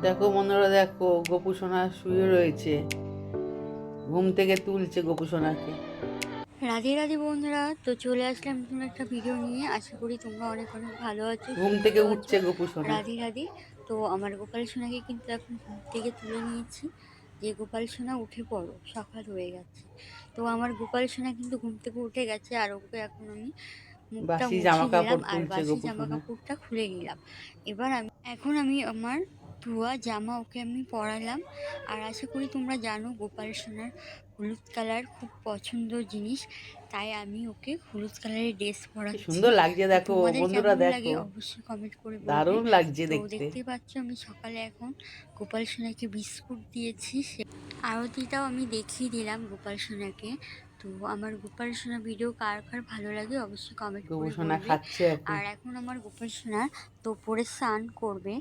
দেখো বন্ধুরা, দেখো গোপু সোনা শুয়ে রয়েছে, ঘুম থেকে তুলছে গোপু সোনাকে। রাধে রাধে বন্ধুরা, তো চলে আসলাম নতুন একটা ভিডিও নিয়ে। আশা করি তোমরা অনেক অনেক ভালো আছো, ঘুম সুস্থ থেকে আছো। উঠছে গোপু সোনা। রাধে রাধে। তো আমার গোপাল সোনাকে কিন্তু এখন ঘুম থেকে তুলে নিয়েছি, যে গোপাল সোনা উঠে পড়ো, সকাল হয়ে গেছে। তো আমার গোপাল সোনা কিন্তু ঘুম থেকে উঠে গেছে, আর ওকে এখন আমি মুখটা বাসি জামা মুছিয়ে দিলাম কাপড় আর তুলছে বাসি গোপু জামা সোনা। কাপড়টা খুলে নিলাম। এখন আমি আমার ধোয়া জামা ওকে আমি পরালাম। আর আশা করি তোমরা জানো গোপাল সোনার হলুদ কালার খুব পছন্দ জিনিস, তাই আমি ওকে হলুদ কালারের ড্রেস কি পরাচ্ছি। সুন্দর লাগছে তো দেখো তোমাদের বন্ধুরা, কেমন লাগে দেখো অবশ্যই কমেন্ট করে বলবে। দারুণ লাগছে তো দেখতে। দেখতেই পাচ্ছ আমি সকালে এখন গোপাল সোনাকে বিস্কুট দিয়েছি, আরতিটাও আমি দেখিয়ে দিলাম গোপাল সোনাকে। তো আমার গোপাল সোনা ভিডিও কার কার ভালো লাগে অবশ্যই কমেন্ট গোপু করে সোনা বলবে। খাচ্ছে এখন। আর এখন আমার গোপাল সোনা তো পরে স্নান করবে।